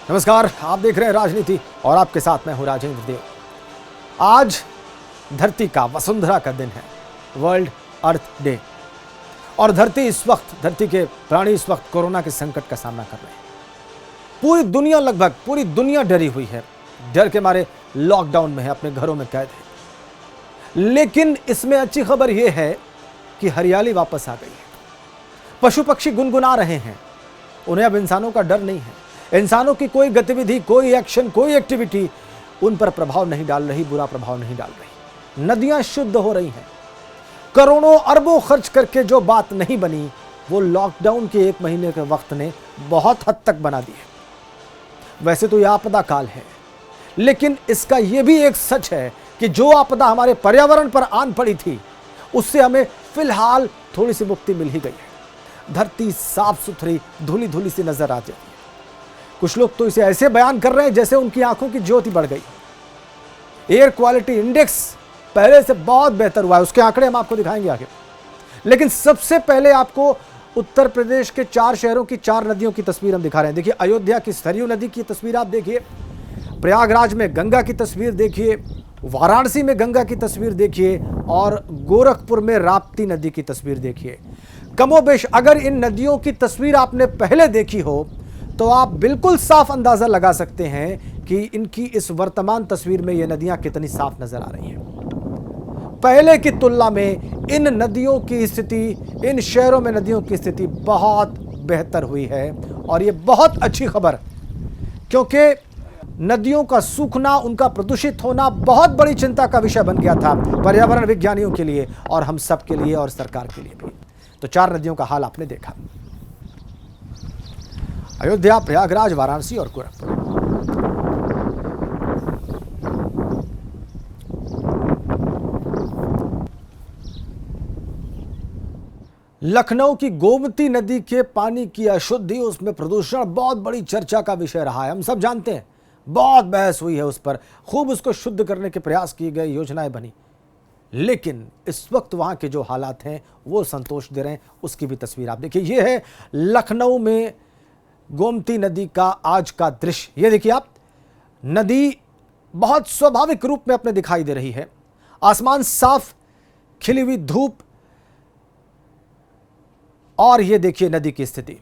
नमस्कार, आप देख रहे हैं राजनीति और आपके साथ मैं हूं राजेंद्र देव। आज धरती का, वसुंधरा का दिन है, वर्ल्ड अर्थ डे। और धरती के प्राणी इस वक्त कोरोना के संकट का सामना कर रहे हैं। पूरी दुनिया, लगभग पूरी दुनिया डरी हुई है, डर के मारे लॉकडाउन में है, अपने घरों में कैद है। लेकिन इसमें अच्छी खबर यह है कि हरियाली वापस आ गई है। पशु पक्षी गुनगुना रहे हैं, उन्हें अब इंसानों का डर नहीं है। इंसानों की कोई गतिविधि, कोई एक्शन, कोई एक्टिविटी उन पर प्रभाव नहीं डाल रही, बुरा प्रभाव नहीं डाल रही। नदियां शुद्ध हो रही हैं। करोड़ों अरबों खर्च करके जो बात नहीं बनी, वो लॉकडाउन के 1 महीने के वक्त ने बहुत हद तक बना दी है। वैसे तो यह आपदा काल है, लेकिन इसका यह भी एक सच है कि जो आपदा हमारे पर्यावरण पर आन पड़ी थी, उससे हमें फिलहाल थोड़ी सी मुक्ति मिल ही गई है। धरती साफ सुथरी, धुली धुली सी नजर आ जाती है। कुछ लोग तो इसे ऐसे बयान कर रहे हैं जैसे उनकी आंखों की ज्योति बढ़ गई। एयर क्वालिटी इंडेक्स पहले से बहुत बेहतर हुआ है, उसके आंकड़े हम आपको दिखाएंगे आगे। लेकिन सबसे पहले आपको उत्तर प्रदेश के 4 शहरों की 4 नदियों की तस्वीर हम दिखा रहे हैं। देखिए, अयोध्या की सरयू नदी की तस्वीर आप देखिए, प्रयागराज में गंगा की तस्वीर देखिए, वाराणसी में गंगा की तस्वीर देखिए, और गोरखपुर में राप्ती नदी की तस्वीर देखिए। कमोबेश अगर इन नदियों की तस्वीर आपने पहले देखी हो तो आप बिल्कुल साफ अंदाजा लगा सकते हैं कि इनकी इस वर्तमान तस्वीर में ये नदियां कितनी साफ नजर आ रही हैं। पहले की तुलना में इन नदियों की स्थिति, इन शहरों में नदियों की स्थिति बहुत बेहतर हुई है, और ये बहुत अच्छी खबर, क्योंकि नदियों का सूखना, उनका प्रदूषित होना बहुत बड़ी चिंता का विषय बन गया था पर्यावरण विज्ञानियों के लिए, और हम सब के लिए, और सरकार के लिए भी। तो 4 नदियों का हाल आपने देखा, अयोध्या, प्रयागराज, वाराणसी और गोरखपुर। लखनऊ की गोमती नदी के पानी की अशुद्धि, उसमें प्रदूषण बहुत बड़ी चर्चा का विषय रहा है। हम सब जानते हैं, बहुत बहस हुई है उस पर, खूब उसको शुद्ध करने के प्रयास किए गए, योजनाएं बनी। लेकिन इस वक्त वहां के जो हालात हैं वो संतोष दे रहे हैं। उसकी भी तस्वीर आप देखिए। यह है लखनऊ में गोमती नदी का आज का दृश्य। ये देखिए आप, नदी बहुत स्वाभाविक रूप में अपने दिखाई दे रही है। आसमान साफ, खिली हुई धूप, और ये देखिए नदी की स्थिति।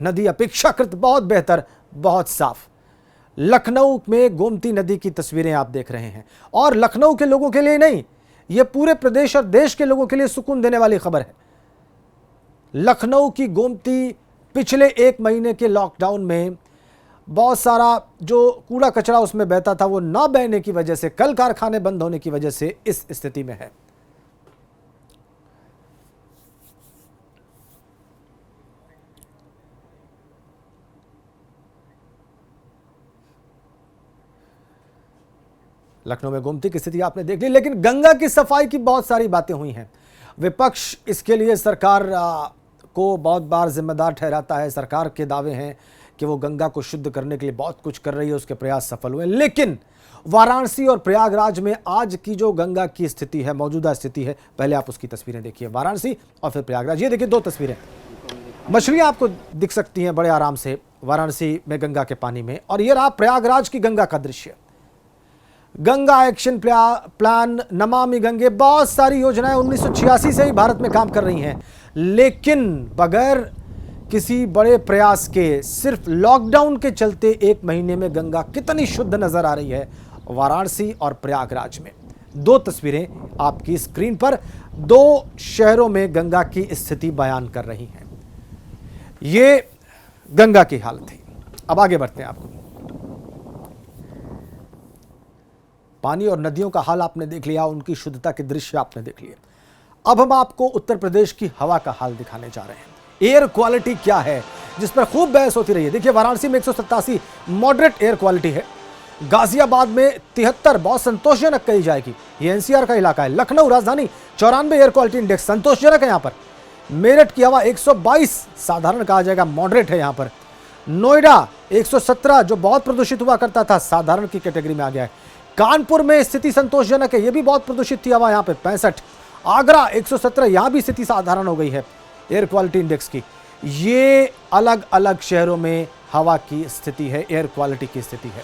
नदी अपेक्षाकृत बहुत बेहतर, बहुत साफ। लखनऊ में गोमती नदी की तस्वीरें आप देख रहे हैं, और लखनऊ के लोगों के लिए नहीं, यह पूरे प्रदेश और देश के लोगों के लिए सुकून देने वाली खबर है। लखनऊ की गोमती पिछले 1 महीने के लॉकडाउन में बहुत सारा जो कूड़ा कचरा उसमें बहता था, वो न बहने की वजह से, कल कारखाने बंद होने की वजह से इस स्थिति में है। लखनऊ में गोमती की स्थिति आपने देख ली। लेकिन गंगा की सफाई की बहुत सारी बातें हुई हैं। विपक्ष इसके लिए सरकार को बहुत बार जिम्मेदार ठहराता है। सरकार के दावे हैं कि वो गंगा को शुद्ध करने के लिए बहुत कुछ कर रही है, उसके प्रयास सफल हुए। लेकिन वाराणसी और प्रयागराज में आज की जो गंगा की स्थिति है, मौजूदा स्थिति है, पहले आप उसकी तस्वीरें देखिए, वाराणसी और फिर प्रयागराज। ये देखिए 2 तस्वीरें, मछलियां आपको दिख सकती हैं बड़े आराम से वाराणसी में गंगा के पानी में, और ये रहा प्रयागराज की गंगा का दृश्य। गंगा एक्शन प्लान, नमामि गंगे, बहुत सारी योजनाएं 1986 से ही भारत में काम कर रही हैं, लेकिन बगैर किसी बड़े प्रयास के, सिर्फ लॉकडाउन के चलते 1 महीने में गंगा कितनी शुद्ध नजर आ रही है वाराणसी और प्रयागराज में। 2 तस्वीरें आपकी स्क्रीन पर 2 शहरों में गंगा की स्थिति बयान कर रही हैं। ये गंगा की हालत है। अब आगे बढ़ते हैं। आपको पानी और नदियों का हाल आपने देख लिया, उनकी शुद्धता के दृश्य आपने देख लिए। अब हम आपको उत्तर प्रदेश की हवा का हाल दिखाने जा रहे हैं। एयर क्वालिटी क्या है, जिस पर खूब बहस होती रही है। देखिए, वाराणसी में 187 मॉडरेट एयर क्वालिटी है। गाजियाबाद में 73 बहुत संतोषजनक कही जाएगी, ये एनसीआर का इलाका है। लखनऊ राजधानी 94 एयर क्वालिटी इंडेक्स संतोषजनक है यहाँ पर। मेरठ की हवा 122 साधारण कहा जाएगा, मॉडरेट है यहाँ पर। नोएडा 117 जो बहुत प्रदूषित हुआ करता था, साधारण की कैटेगरी में आ गया है। कानपुर में स्थिति संतोषजनक है, यह भी बहुत प्रदूषित थी हवा यहाँ पे 65। आगरा 117, यहां भी स्थिति साधारण हो गई है एयर क्वालिटी इंडेक्स की। ये अलग अलग शहरों में हवा की स्थिति है, एयर क्वालिटी की स्थिति है।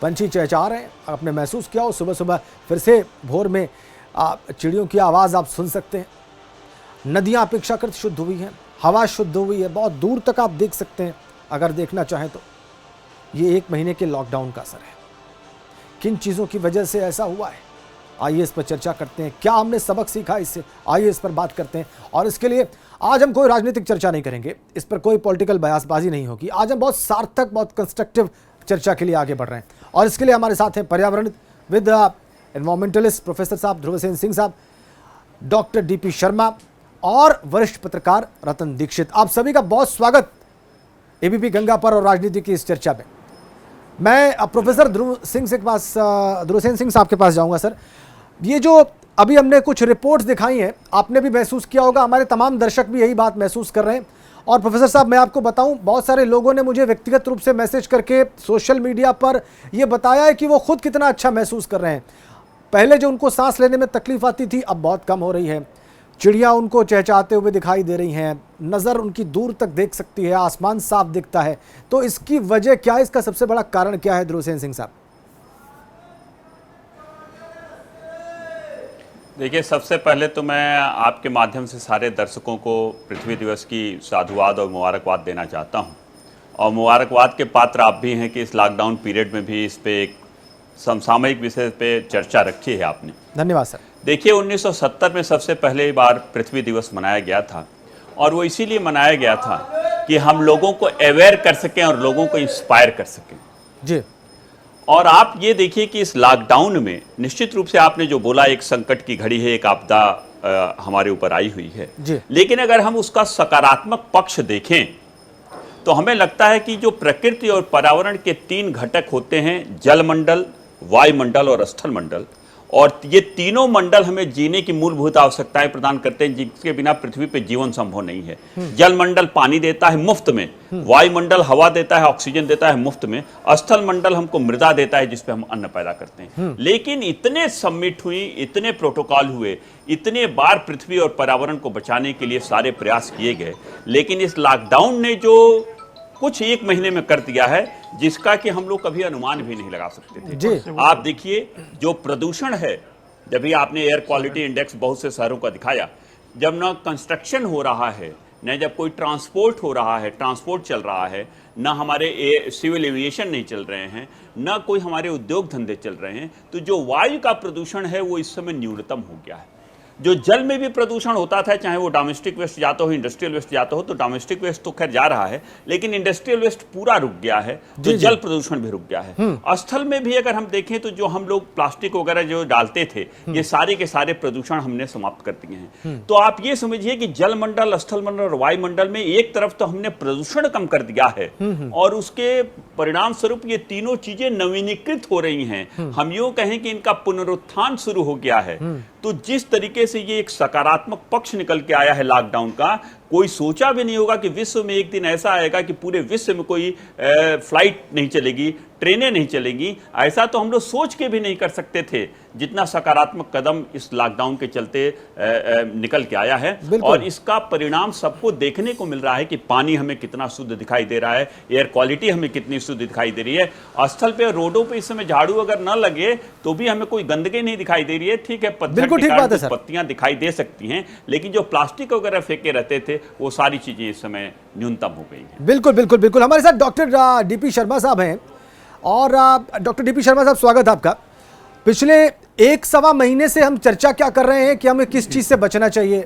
पंछी चहचहा रहे हैं, आपने महसूस किया हो सुबह सुबह फिर से भोर में चिड़ियों की आवाज़ आप सुन सकते हैं। नदियां अपेक्षाकृत शुद्ध हुई हैं, हवा शुद्ध हुई है, बहुत दूर तक आप देख सकते हैं अगर देखना चाहें तो। ये 1 महीने के लॉकडाउन का असर है। किन चीज़ों की वजह से ऐसा हुआ है, आइए इस पर चर्चा करते हैं। क्या हमने सबक सीखा इससे, आइए इस पर बात करते हैं। और इसके लिए आज हम कोई राजनीतिक चर्चा नहीं करेंगे, इस पर कोई पॉलिटिकल बयासबाजी नहीं होगी। आज हम बहुत सार्थक, बहुत कंस्ट्रक्टिव चर्चा के लिए आगे बढ़ रहे हैं। और इसके लिए हमारे साथ हैं पर्यावरण विद एनवायरमेंटलिस्ट प्रोफेसर साहब ध्रुवसेन सिंह साहब, डॉक्टर डीपी शर्मा और वरिष्ठ पत्रकार रतन दीक्षित। आप सभी का बहुत स्वागत एबीपी गंगा पर और राजनीति की इस चर्चा में। मैं प्रोफेसर ध्रुवसेन सिंह साहब के पास जाऊंगा। सर, ये जो अभी हमने कुछ रिपोर्ट्स दिखाई हैं, आपने भी महसूस किया होगा, हमारे तमाम दर्शक भी यही बात महसूस कर रहे हैं। और प्रोफेसर साहब, मैं आपको बताऊं, बहुत सारे लोगों ने मुझे व्यक्तिगत रूप से मैसेज करके सोशल मीडिया पर यह बताया है कि वो खुद कितना अच्छा महसूस कर रहे हैं। पहले जो उनको सांस लेने में तकलीफ आती थी, अब बहुत कम हो रही है। चिड़िया उनको चहचहाते हुए दिखाई दे रही हैं, नज़र उनकी दूर तक देख सकती है, आसमान साफ दिखता है। तो इसकी वजह क्या है, इसका सबसे बड़ा कारण क्या है ध्रुवसेन सिंह साहब? देखिए, सबसे पहले तो मैं आपके माध्यम से सारे दर्शकों को पृथ्वी दिवस की साधुवाद और मुबारकबाद देना चाहता हूं। और मुबारकबाद के पात्र आप भी हैं कि इस लॉकडाउन पीरियड में भी इस पे एक समसामयिक विषय पे चर्चा रखी है आपने। धन्यवाद सर। देखिए, 1970 में सबसे पहले बार पृथ्वी दिवस मनाया गया था, और वो इसीलिए मनाया गया था कि हम लोगों को अवेयर कर सकें और लोगों को इंस्पायर कर सकें जी। और आप ये देखिए कि इस लॉकडाउन में निश्चित रूप से आपने जो बोला, एक संकट की घड़ी है, एक आपदा हमारे ऊपर आई हुई है जी। लेकिन अगर हम उसका सकारात्मक पक्ष देखें तो हमें लगता है कि जो प्रकृति और पर्यावरण के 3 घटक होते हैं, जलमंडल, वायुमंडल और स्थल मंडल, और ये तीनों मंडल हमें जीने की मूलभूत आवश्यकताएं प्रदान करते हैं, जिसके बिना पृथ्वी पर जीवन संभव नहीं है। जलमंडल पानी देता है मुफ्त में, वायुमंडल हवा देता है, ऑक्सीजन देता है मुफ्त में, स्थल मंडल हमको मृदा देता है जिसपे हम अन्न पैदा करते हैं। लेकिन इतने समिट हुई, इतने प्रोटोकॉल हुए, इतने बार पृथ्वी और पर्यावरण को बचाने के लिए सारे प्रयास किए गए, लेकिन इस लॉकडाउन ने जो कुछ 1 महीने में कर दिया है, जिसका कि हम लोग कभी अनुमान भी नहीं लगा सकते थे जी। आप देखिए, जो प्रदूषण है, जब भी आपने एयर क्वालिटी इंडेक्स बहुत से शहरों का दिखाया, जब ना कंस्ट्रक्शन हो रहा है, न जब कोई ट्रांसपोर्ट हो रहा है, ट्रांसपोर्ट चल रहा है, न हमारे सिविल एविएशन नहीं चल रहे हैं, न कोई हमारे उद्योग धंधे चल रहे हैं, तो जो वायु का प्रदूषण है वो इस समय न्यूनतम हो गया है। जो जल में भी प्रदूषण होता था, चाहे वो डोमेस्टिक वेस्ट जाता हो, इंडस्ट्रियल वेस्ट जाता हो, तो डोमेस्टिक वेस्ट तो खैर जा रहा है, लेकिन इंडस्ट्रियल वेस्ट पूरा रुक गया है, तो जल प्रदूषण भी रुक गया है। स्थल में भी अगर हम देखें तो जो हम लोग प्लास्टिक वगैरह जो डालते थे, ये सारे के सारे प्रदूषण हमने समाप्त कर दिए हैं। तो आप ये समझिए कि जलमंडल, स्थल मंडल और वायुमंडल में एक तरफ तो हमने प्रदूषण कम कर दिया है, और उसके परिणाम स्वरूप ये तीनों चीजें नवीनीकृत हो रही हैं। हम यूं कहें कि इनका पुनरुत्थान शुरू हो गया है। तो जिस तरीके से ये एक सकारात्मक पक्ष निकल के आया है लॉकडाउन का, कोई सोचा भी नहीं होगा कि विश्व में एक दिन ऐसा आएगा कि पूरे विश्व में कोई फ्लाइट नहीं चलेगी, ट्रेनें नहीं चलेंगी। ऐसा तो हम लोग सोच के भी नहीं कर सकते थे, जितना सकारात्मक कदम इस लॉकडाउन के चलते निकल के आया है। और इसका परिणाम सबको देखने को मिल रहा है कि पानी हमें कितना शुद्ध दिखाई दे रहा है, एयर क्वालिटी हमें कितनी शुद्ध दिखाई दे रही है। स्थल पे, रोडों पे इस समय झाड़ू अगर न लगे तो भी हमें कोई गंदगी नहीं दिखाई दे रही है। ठीक है, पत्तियां दिखाई दे सकती हैं, लेकिन जो प्लास्टिक वगैरह फेंके रहते थे, वो सारी चीजें इस समय न्यूनतम हो गई हैं। बिल्कुल बिल्कुल बिल्कुल। हमारे साथ डॉक्टर डीपी शर्मा साहब हैं। और डॉक्टर डीपी शर्मा साहब, स्वागत है आपका। पिछले 1-1.25 महीने से हम चर्चा क्या कर रहे हैं कि हमें किस चीज से बचना चाहिए।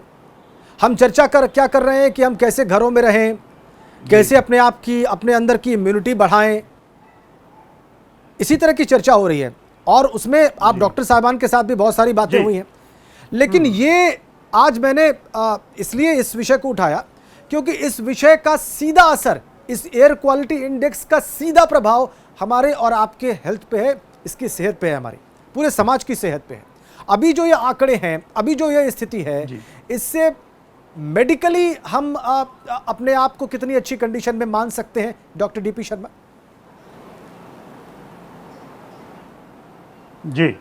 हम चर्चा क्या कर रहे हैं कि हम कैसे घरों में रहें, कैसे अपने अंदर की इम्यूनिटी बढ़ाएं। इसी तरह की चर्चा हो रही है, और उसमें आप डॉक्टर साहबान के साथ भी बहुत सारी बातें हुई हैं। लेकिन ये आज मैंने इसलिए इस विषय को उठाया क्योंकि इस विषय का सीधा असर, इस एयर क्वालिटी इंडेक्स का सीधा प्रभाव हमारे और आपके हेल्थ पे है, इसकी सेहत पे है, हमारी पूरे समाज की सेहत पे है। अभी जो ये आंकड़े हैं, अभी जो ये स्थिति है, इससे मेडिकली हम अपने आप को कितनी अच्छी कंडीशन में मान सकते हैं डॉक्टर डीपी शर्मा? जी,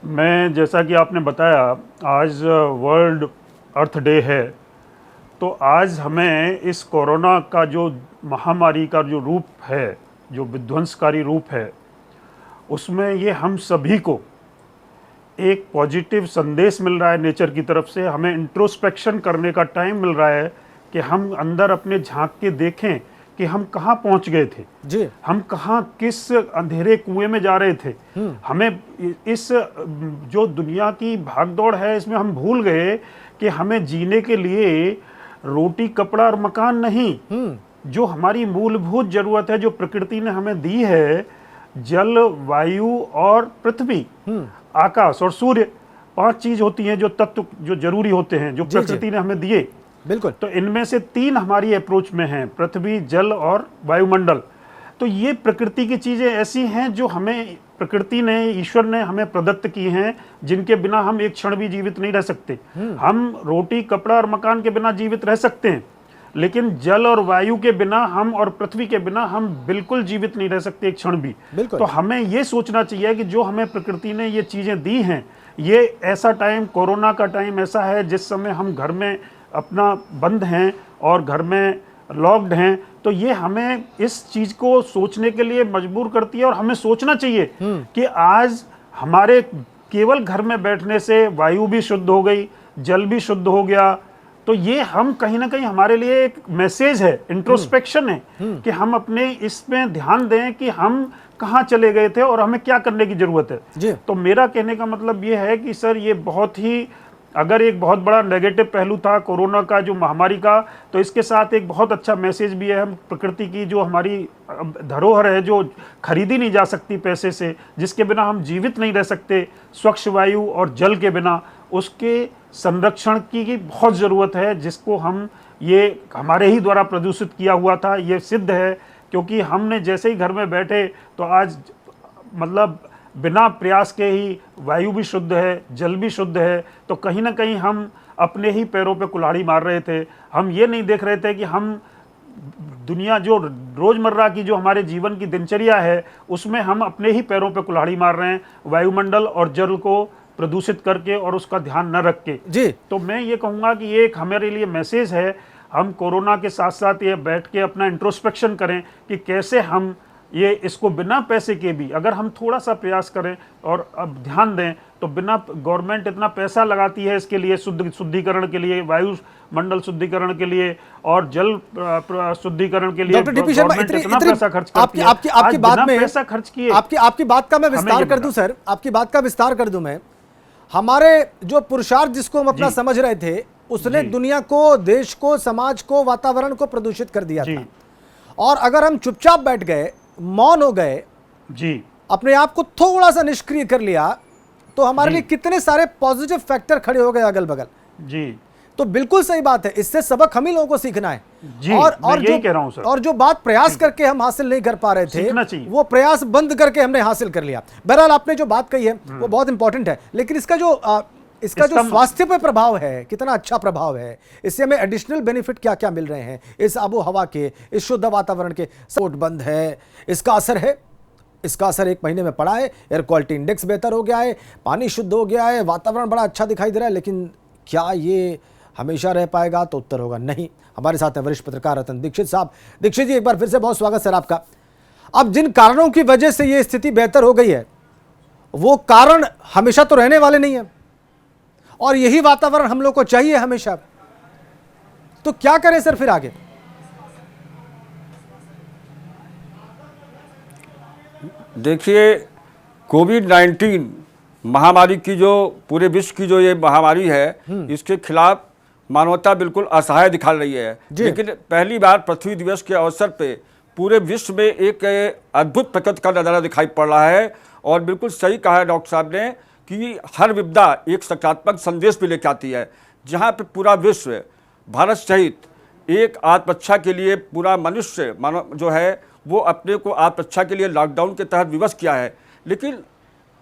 मैं, जैसा कि आपने बताया, आज वर्ल्ड अर्थ डे है, तो आज हमें इस कोरोना का जो महामारी का जो रूप है, जो विध्वंसकारी रूप है, उसमें ये हम सभी को एक पॉजिटिव संदेश मिल रहा है नेचर की तरफ से। हमें इंट्रोस्पेक्शन करने का टाइम मिल रहा है कि हम अंदर अपने झांक के देखें कि हम कहाँ पहुंच गए थे जी, हम कहाँ किस अंधेरे कुएं में जा रहे थे। हमें इस जो दुनिया की भागदौड़ है इसमें हम भूल गए कि हमें जीने के लिए रोटी कपड़ा और मकान नहीं, जो हमारी मूलभूत जरूरत है, जो प्रकृति ने हमें दी है, जल, वायु और पृथ्वी, आकाश और सूर्य, 5 चीज होती हैं जो तत्व जो जरूरी होते हैं, जो प्रकृति ने हमें दिए। बिल्कुल। तो इनमें से 3 हमारी अप्रोच में हैं, पृथ्वी, जल और वायुमंडल। तो ये प्रकृति की चीजें ऐसी हैं जो हमें प्रकृति ने, ईश्वर ने हमें प्रदत्त की हैं, जिनके बिना हम एक क्षण भी जीवित नहीं रह सकते। हम रोटी कपड़ा और मकान के बिना जीवित रह सकते हैं, लेकिन जल और वायु के बिना हम और पृथ्वी के बिना हम बिल्कुल जीवित नहीं रह सकते एक क्षण भी। तो हमें ये सोचना चाहिए कि जो हमें प्रकृति ने ये चीजें दी हैं, ये ऐसा टाइम, कोरोना का टाइम ऐसा है जिस समय हम घर में अपना बंद हैं और घर में लॉक्ड हैं, तो ये हमें इस चीज को सोचने के लिए मजबूर करती है। और हमें सोचना चाहिए कि आज हमारे केवल घर में बैठने से वायु भी शुद्ध हो गई, जल भी शुद्ध हो गया। तो ये हम कहीं ना कहीं हमारे लिए एक मैसेज है, इंट्रोस्पेक्शन है कि हम अपने इसमें ध्यान दें कि हम कहाँ चले गए थे और हमें क्या करने की जरूरत है। तो मेरा कहने का मतलब ये है कि सर, ये बहुत ही, अगर एक बहुत बड़ा नेगेटिव पहलू था कोरोना का, जो महामारी का, तो इसके साथ एक बहुत अच्छा मैसेज भी है। हम प्रकृति की जो हमारी धरोहर है, जो खरीदी नहीं जा सकती पैसे से, जिसके बिना हम जीवित नहीं रह सकते, स्वच्छ वायु और जल के बिना, उसके संरक्षण की बहुत ज़रूरत है, जिसको हम, ये हमारे ही द्वारा प्रदूषित किया हुआ था, ये सिद्ध है। क्योंकि हमने जैसे ही घर में बैठे तो आज मतलब बिना प्रयास के ही वायु भी शुद्ध है, जल भी शुद्ध है। तो कहीं ना कहीं हम अपने ही पैरों पे कुल्हाड़ी मार रहे थे। हम ये नहीं देख रहे थे कि हम दुनिया, जो रोजमर्रा की जो हमारे जीवन की दिनचर्या है, उसमें हम अपने ही पैरों पे कुल्हाड़ी मार रहे हैं, वायुमंडल और जल को प्रदूषित करके और उसका ध्यान न रख के जी। तो मैं ये कहूँगा कि ये एक हमारे लिए मैसेज है। हम कोरोना के साथ साथ ये बैठ के अपना इंट्रोस्पेक्शन करें कि कैसे हम ये इसको बिना पैसे के भी, अगर हम थोड़ा सा प्रयास करें और अब ध्यान दें, तो बिना, गवर्नमेंट इतना पैसा लगाती है इसके लिए, शुद्धिकरण के लिए, वायु मंडल शुद्धिकरण के लिए और जल शुद्धिकरण के लिए गवर्नमेंट इतना पैसा खर्च करती है। आपकी बात में पैसा खर्च किए, आपकी बात का मैं विस्तार कर दूं सर, आपकी बात का विस्तार कर दूं मैं। हमारे जो पुरुषार्थ जिसको हम अपना समझ रहे थे, उसने दुनिया को, देश को, समाज को, वातावरण को प्रदूषित कर दिया था। और अगर हम चुपचाप बैठ गए, मौन हो गए जी, अपने आप को थोड़ा सा निष्क्रिय कर लिया, तो हमारे लिए कितने सारे पॉजिटिव फैक्टर खड़े हो गए अगल बगल जी। तो बिल्कुल सही बात है, इससे सबक हम ही लोगों को सीखना है जी। और जो बात प्रयास करके हम हासिल नहीं कर पा रहे थे, वो प्रयास बंद करके हमने हासिल कर लिया। बहरहाल आपने जो बात कही है वो बहुत इंपॉर्टेंट है, लेकिन इसका जो स्वास्थ्य पे प्रभाव है, कितना अच्छा प्रभाव है, इससे हमें एडिशनल बेनिफिट क्या क्या मिल रहे हैं, इस आबो हवा के, इस शुद्ध वातावरण के, सपोर्ट बंद है, इसका असर है। इसका असर 1 महीने में पड़ा है। एयर क्वालिटी इंडेक्स बेहतर हो गया है, पानी शुद्ध हो गया है, वातावरण बड़ा अच्छा दिखाई दे रहा है, लेकिन क्या ये हमेशा रह पाएगा? तो उत्तर होगा नहीं। हमारे साथ हैं वरिष्ठ पत्रकार रतन दीक्षित साहब। दीक्षित जी, एक बार फिर से बहुत स्वागत सर आपका। अब जिन कारणों की वजह से ये स्थिति बेहतर हो गई है, वो कारण हमेशा तो रहने वाले नहीं है, और यही वातावरण हम लोग को चाहिए हमेशा। तो क्या करें सर फिर आगे? देखिए, कोविड-19 महामारी की, जो पूरे विश्व की जो ये महामारी है, इसके खिलाफ मानवता बिल्कुल असहाय दिखा रही है। लेकिन पहली बार पृथ्वी दिवस के अवसर पे पूरे विश्व में एक अद्भुत प्रकृति का नज़ारा दिखाई पड़ रहा है। और बिल्कुल सही कहा है डॉक्टर साहब ने कि हर विपदा एक सकारात्मक संदेश भी लेकर आती है। जहाँ पे पूरा विश्व, भारत सहित, एक आत्मरक्षा के लिए पूरा मनुष्य मानव जो है वो अपने को आत्मरक्षा के लिए लॉकडाउन के तहत विवश किया है। लेकिन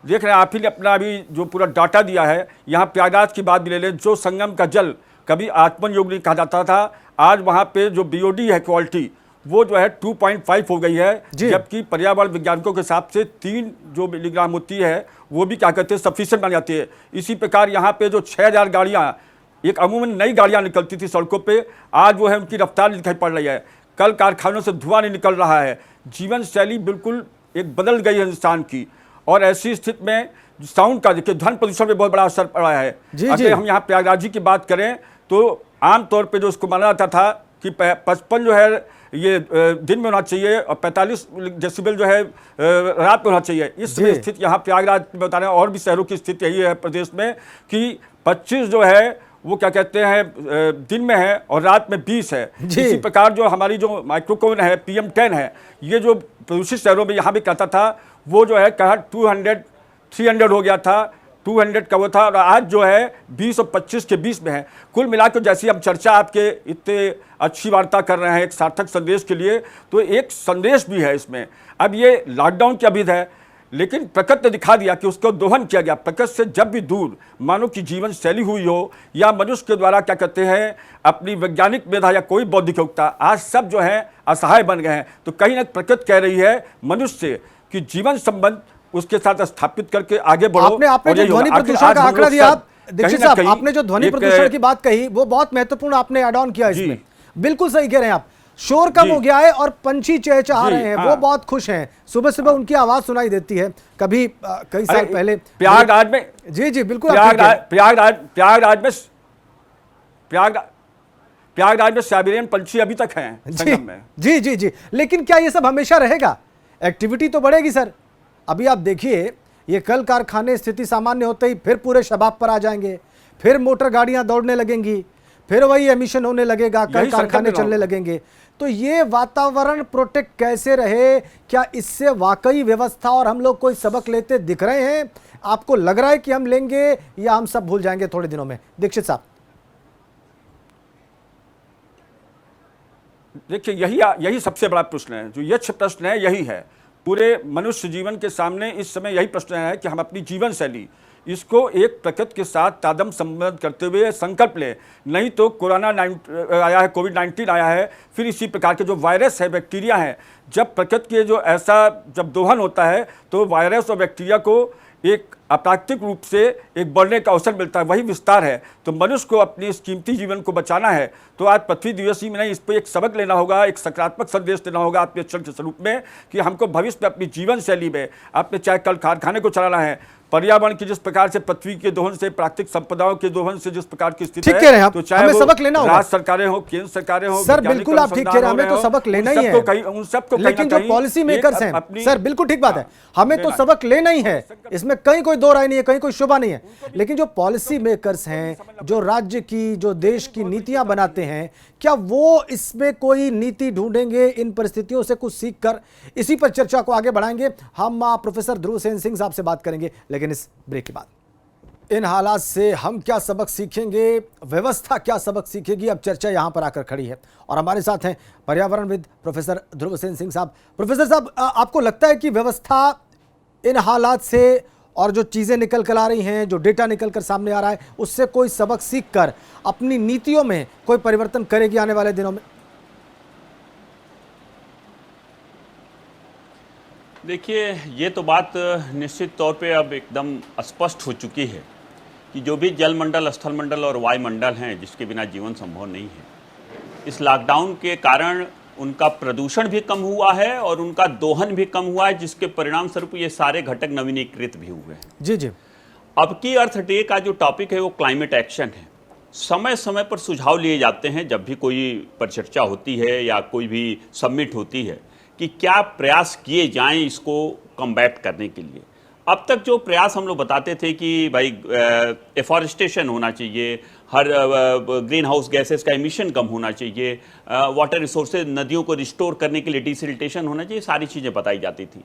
देख रहे हैं, आप ही ने अपना अभी जो पूरा डाटा दिया है, यहाँ प्रयागराज की बात भी ले लें, जो संगम का जल कभी आत्मन योग नहीं कहा जाता था, आज वहाँ पे जो BOD है क्वालिटी, वो जो है 2.5 हो गई है। जबकि पर्यावरण वैज्ञानिकों के हिसाब से 3 जो मिलीग्राम होती है वो भी क्या कहते हैं, सफिशिएंट मानी जाती है। इसी प्रकार यहाँ पे जो 6000 गाड़ियाँ एक अमूमन नई गाड़ियां निकलती थी सड़कों पे, आज वो है उनकी रफ्तार नहीं दिखाई पड़ रही है। कल कारखानों से धुआं नहीं निकल रहा है। जीवन शैली बिल्कुल एक बदल गई है हिंदुस्तान की। और ऐसी स्थिति में साउंड का देखिए, ध्वनि प्रदूषण पे बहुत बड़ा असर पड़ा है। अगर हम यहाँ प्रयागराज जी की बात करें तो आमतौर पर जो उसको माना जाता था कि 55 जो है ये दिन में होना चाहिए और 45 डेसिबल जो है रात में होना चाहिए। इस समय स्थिति यहाँ प्रयागराज में बता रहे हैं, और भी शहरों की स्थिति यही है प्रदेश में कि 25 जो है वो क्या कहते हैं दिन में है और रात में 20 है। इसी प्रकार जो हमारी जो माइक्रोकोन है PM10 है, ये जो प्रदूषित शहरों में यहाँ भी कहता था वो जो है कहा 200-300 हो गया था, 200 का वो था, और आज जो है 20 और 25 के बीच में है। कुल मिलाकर जैसी हम चर्चा आपके इतने अच्छी वार्ता कर रहे हैं एक सार्थक संदेश के लिए, तो एक संदेश भी है इसमें। अब ये लॉकडाउन की अवधि है, लेकिन प्रकृति ने दिखा दिया कि उसको दोहन किया गया। प्रकृति से जब भी दूर मानव की जीवन शैली हुई हो या मनुष्य के द्वारा क्या कहते हैं अपनी वैज्ञानिक मेधा या कोई बौद्धिक योग्यता, आज सब जो है असहाय बन गए हैं। तो कहीं ना प्रकृति कह रही है मनुष्य से कि जीवन संबंध उसके साथ स्थापित करके आगे बढ़ो। आपने जो ध्वनि प्रदूषण का आंकड़ा दिया, दीक्षित साहब, आपने जो ध्वनि प्रदूषण की बात कही वो बहुत महत्वपूर्ण आपने ऐड ऑन किया इसमें। बिल्कुल सही कह रहे हैं आप। शोर कम हो गया है और पंछी चहचहा रहे हैं, वो बहुत खुश हैं। सुबह सुबह उनकी आवाज सुनाई देती है। कभी कई साल पहले प्रयागराज में, जी बिल्कुल, प्रयागराज में साइबेरियन पंछी अभी तक हैं संगम में। जी। लेकिन क्या ये सब हमेशा रहेगा? एक्टिविटी तो बढ़ेगी सर। अभी आप देखिए, ये कल कारखाने स्थिति सामान्य होते ही फिर पूरे शबाब पर आ जाएंगे, फिर मोटर गाड़ियां दौड़ने लगेंगी, फिर वही एमिशन होने लगेगा, कल कारखाने चलने लगेंगे। तो ये वातावरण प्रोटेक्ट कैसे रहे? क्या इससे वाकई व्यवस्था और हम लोग कोई सबक लेते दिख रहे हैं? आपको लग रहा है कि हम लेंगे या हम सब भूल जाएंगे थोड़े दिनों में? दीक्षित साहब, देखिए यही सबसे बड़ा प्रश्न है। जो यक्ष प्रश्न है यही है पूरे मनुष्य जीवन के सामने इस समय। यही प्रश्न है कि हम अपनी जीवन शैली इसको एक प्रकृति के साथ तादम संबंध करते हुए संकल्प ले। नहीं तो कोरोना आया है, कोविड-19 आया है, फिर इसी प्रकार के जो वायरस है, बैक्टीरिया है, जब प्रकृति के जो ऐसा जब दोहन होता है तो वायरस और बैक्टीरिया को एक अप्राकृतिक रूप से एक बढ़ने का अवसर मिलता है, वही विस्तार है। तो मनुष्य को अपने इस कीमती जीवन को बचाना है तो आज पृथ्वी दिवस ही में नहीं, इस पर एक सबक लेना होगा, एक सकारात्मक संदेश देना होगा अपने क्षण के स्वरूप में कि हमको भविष्य में अपनी जीवन शैली में अपने चाहे कल कारखाने को चलाना है, पर्यावरण की जिस प्रकार से पृथ्वी के दोहन से, प्राकृतिक संपदाओं के दोहन से जिस प्रकार की स्थिति है, तो चाहे हमें सबक लेना होगा, राज्य सरकारें हो, केंद्र सरकारें हो। सर बिल्कुल आप ठीक कह रहे हैं, हमें तो सबक लेना ही है। उन सबको, लेकिन जो पॉलिसी मेकर्स हैं, सर बिल्कुल ठीक बात है, हमें तो सबक लेना ही है, इसमें कहीं कोई दो राय नहीं है, कहीं कोई शुबा नहीं है। लेकिन जो पॉलिसी मेकर्स हैं, जो राज्य की, जो देश की नीतियां बनाते हैं, क्या वो इसमें कोई नीति ढूंढेंगे इन परिस्थितियों से कुछ सीख कर? इसी पर चर्चा को आगे बढ़ाएंगे हम। प्रोफेसर ध्रुव सेन सिंह साहब से बात करेंगे, लेकिन इस ब्रेक के बाद। इन हालात से हम क्या सबक सीखेंगे, व्यवस्था क्या सबक सीखेगी, अब चर्चा यहां पर आकर खड़ी है। और हमारे साथ हैं पर्यावरणविद प्रोफेसर ध्रुव सेन सिंह साहब। प्रोफेसर साहब, आपको लगता है कि व्यवस्था इन हालात से और जो चीजें निकल कर आ रही हैं, जो डेटा निकल कर सामने आ रहा है, उससे कोई सबक सीखकर अपनी नीतियों में कोई परिवर्तन करेगी आने वाले दिनों में? देखिए, ये तो बात निश्चित तौर पे अब एकदम स्पष्ट हो चुकी है कि जो भी जलमंडल, स्थलमंडल और वायुमंडल हैं, जिसके बिना जीवन संभव नहीं है, इस लॉकडाउन के कारण उनका प्रदूषण भी कम हुआ है और उनका दोहन भी कम हुआ है, जिसके परिणाम स्वरूप ये सारे घटक नवीनीकृत भी हुए हैं। जी। अब की अर्थ डे का जो टॉपिक है वो क्लाइमेट एक्शन है। समय समय पर सुझाव लिए जाते हैं जब भी कोई परिचर्चा होती है या कोई भी समिट होती है कि क्या प्रयास किए जाएं इसको कम्बैट करने के लिए। अब तक जो प्रयास हम लोग बताते थे कि भाई एफॉरेस्टेशन होना चाहिए, हर ग्रीन हाउस गैसेस का एमिशन कम होना चाहिए, वाटर रिसोर्सेज नदियों को रिस्टोर करने के लिए डिसिल्टेशन होना चाहिए, सारी चीज़ें बताई जाती थी।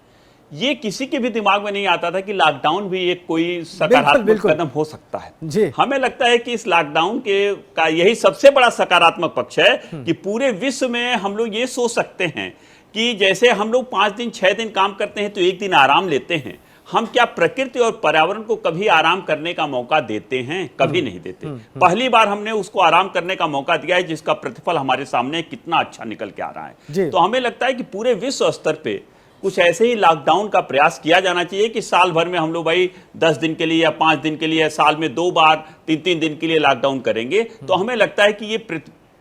ये किसी के भी दिमाग में नहीं आता था कि लॉकडाउन भी एक कोई सकारात्मक कदम हो सकता है। हमें लगता है कि इस लॉकडाउन का यही सबसे बड़ा सकारात्मक पक्ष है कि पूरे विश्व में हम लोग ये सोच सकते हैं कि जैसे हम लोग 5 दिन 6 दिन काम करते हैं तो एक दिन आराम लेते हैं, हम क्या प्रकृति और पर्यावरण को कभी आराम करने का मौका देते हैं? कभी नहीं देते। पहली बार हमने उसको आराम करने का मौका दिया है, जिसका प्रतिफल हमारे सामने कितना अच्छा निकल के आ रहा है। तो हमें लगता है कि पूरे विश्व स्तर पे कुछ ऐसे ही लॉकडाउन का प्रयास किया जाना चाहिए कि साल भर में हम लोग भाई 10 दिन के लिए या 5 दिन के लिए या साल में 2 बार 3-3 दिन के लिए लॉकडाउन करेंगे, तो हमें लगता है कि ये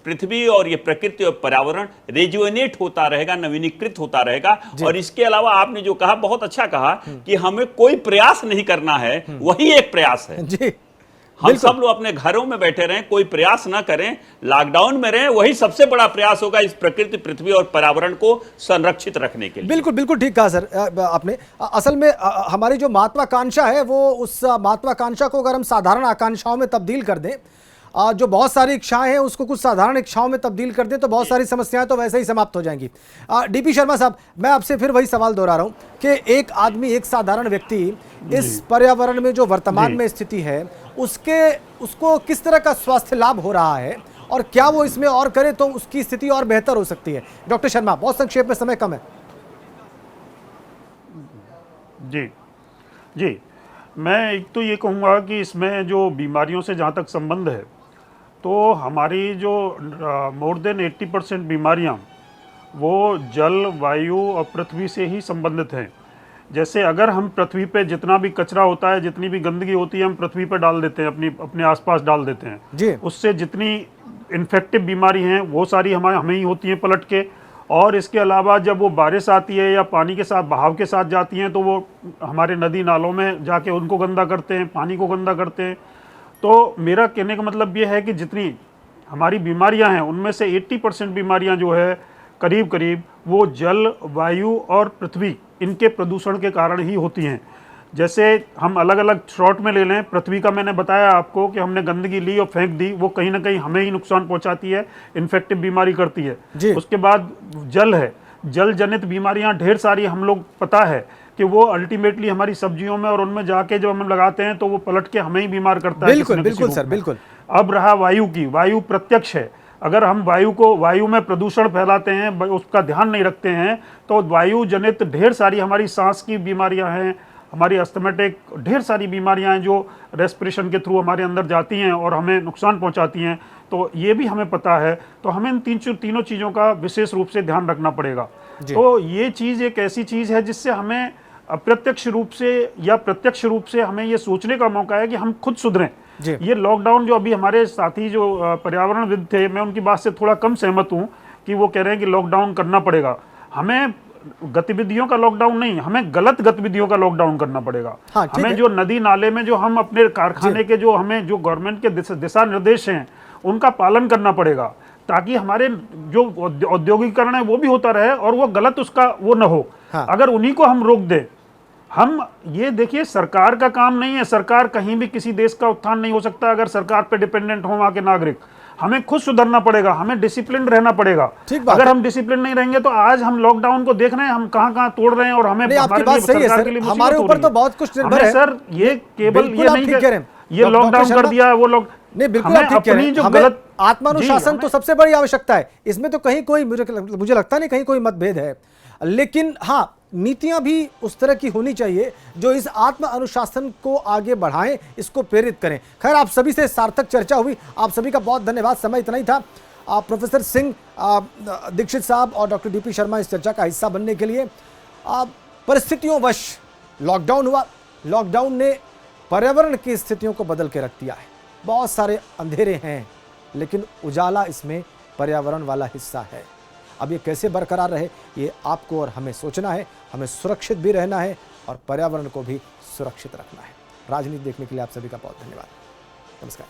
पृथ्वी और ये प्रकृति और पर्यावरण रिजुवेनेट होता रहेगा, नवीनीकृत होता रहेगा। और इसके अलावा आपने जो कहा बहुत अच्छा कहा कि हमें कोई प्रयास नहीं करना है, वही एक प्रयास है जी, हम सब लोग अपने घरों में बैठे रहें, कोई प्रयास ना करें, लॉकडाउन में रहें, वही सबसे बड़ा प्रयास होगा इस प्रकृति, पृथ्वी और पर्यावरण को संरक्षित रखने के लिए। बिल्कुल बिल्कुल ठीक कहा सर आपने। असल में हमारी जो महत्वाकांक्षा है वो उस महत्वाकांक्षा को अगर हम साधारण आकांक्षाओं में तब्दील कर दें, जो बहुत सारी इच्छाएं हैं उसको कुछ साधारण इच्छाओं में तब्दील कर दें, तो बहुत सारी समस्याएं तो वैसे ही समाप्त हो जाएंगी। डीपी शर्मा साहब, मैं आपसे फिर वही सवाल दोहरा रहा हूं कि एक आदमी, एक साधारण व्यक्ति इस पर्यावरण में जो वर्तमान में स्थिति है उसको किस तरह का स्वास्थ्य लाभ हो रहा है और क्या वो इसमें और करे तो उसकी स्थिति और बेहतर हो सकती है? डॉक्टर शर्मा, बहुत संक्षेप में, समय कम है। जी जी, मैं एक तो ये कहूँगा कि इसमें जो बीमारियों से जहाँ तक संबंध है, तो हमारी जो मोर देन 80% बीमारियाँ वो जल, वायु और पृथ्वी से ही संबंधित हैं। जैसे अगर हम पृथ्वी पे जितना भी कचरा होता है, जितनी भी गंदगी होती है, हम पृथ्वी पे डाल देते हैं, अपने आसपास डाल देते हैं जी। उससे जितनी इन्फेक्टिव बीमारी हैं वो सारी हमें ही होती हैं पलट के। और इसके अलावा जब वो बारिश आती है या पानी के साथ बहाव के साथ जाती हैं तो वो हमारे नदी नालों में जाके उनको गंदा करते हैं, पानी को गंदा करते हैं। तो मेरा कहने का मतलब ये है कि जितनी हमारी बीमारियां हैं उनमें से 80% बीमारियां जो है करीब करीब वो जल, वायु और पृथ्वी, इनके प्रदूषण के कारण ही होती हैं। जैसे हम अलग अलग शॉर्ट में ले लें, पृथ्वी का मैंने बताया आपको कि हमने गंदगी ली और फेंक दी, वो कहीं ना कहीं हमें ही नुकसान पहुंचाती है, इन्फेक्टिव बीमारी करती है। उसके बाद जल है, जल जनित बीमारियां ढेर सारी हम लोग पता है कि वो अल्टीमेटली हमारी सब्जियों में और उनमें जाके जब हम लगाते हैं तो वो पलट के हमें ही बीमार करता है। बिल्कुल बिल्कुल सर, बिल्कुल। अब रहा वायु की, वायु प्रत्यक्ष है। अगर हम वायु में प्रदूषण फैलाते हैं, उसका ध्यान नहीं रखते हैं, तो वायु जनित ढेर सारी हमारी सांस की बीमारियां हैं, हमारी अस्थमेटिक ढेर सारी बीमारियां हैं जो रेस्पिरेशन के थ्रू हमारे अंदर जाती हैं और हमें नुकसान पहुंचाती हैं। तो ये भी हमें पता है, तो हमें इन तीनों चीज़ों का विशेष रूप से ध्यान रखना पड़ेगा। तो ये चीज़ एक ऐसी चीज़ है जिससे हमें अप्रत्यक्ष रूप से या प्रत्यक्ष रूप से हमें ये सोचने का मौका है कि हम खुद सुधरें। ये लॉकडाउन जो अभी हमारे साथी जो पर्यावरणविद थे, मैं उनकी बात से थोड़ा कम सहमत हूँ कि वो कह रहे हैं कि लॉकडाउन करना पड़ेगा। हमें गतिविधियों का लॉकडाउन नहीं, हमें गलत गतिविधियों का लॉकडाउन करना पड़ेगा। हमें जो नदी नाले में जो हम अपने कारखाने के जो हमें जो गवर्नमेंट के दिशा निर्देश हैं उनका पालन करना पड़ेगा, ताकि हमारे जो औद्योगिकरण है वो भी होता रहे और वो गलत उसका वो न हो। अगर उन्हीं को हम रोक दें, हम ये देखिए, सरकार का काम नहीं है, सरकार कहीं भी किसी देश का उत्थान नहीं हो सकता अगर सरकार पे डिपेंडेंट हो वहां के नागरिक। हमें खुद सुधरना पड़ेगा, हमें डिसिप्लिन रहना पड़ेगा। अगर हम डिसिप्लिन नहीं रहेंगे तो आज हम लॉकडाउन को देख रहे हैं, हम कहाँ तोड़ रहे हैं और हमें हमारे ऊपर तो बहुत कुछ निर्भर है सर। ये केवल ये नहीं, ये लॉकडाउन कर दिया वो लोग नहीं, बिल्कुल आप ठीक कह रहे हैं। हमें आत्मानुशासन तो सबसे बड़ी आवश्यकता है, इसमें तो कहीं कोई मुझे लगता नहीं कहीं कोई मतभेद है। लेकिन हाँ, नीतियां भी उस तरह की होनी चाहिए जो इस आत्म अनुशासन को आगे बढ़ाएं, इसको प्रेरित करें। खैर, आप सभी से सार्थक चर्चा हुई, आप सभी का बहुत धन्यवाद। समय इतना ही था। प्रोफेसर सिंह दीक्षित साहब और डॉक्टर डीपी शर्मा इस चर्चा का हिस्सा बनने के लिए। परिस्थितियों वश लॉकडाउन हुआ, लॉकडाउन ने पर्यावरण की स्थितियों को बदल के रख दिया है। बहुत सारे अंधेरे हैं लेकिन उजाला इसमें पर्यावरण वाला हिस्सा है। अब ये कैसे बरकरार रहे, ये आपको और हमें सोचना है। हमें सुरक्षित भी रहना है और पर्यावरण को भी सुरक्षित रखना है। राजनीति देखने के लिए आप सभी का बहुत धन्यवाद। नमस्कार।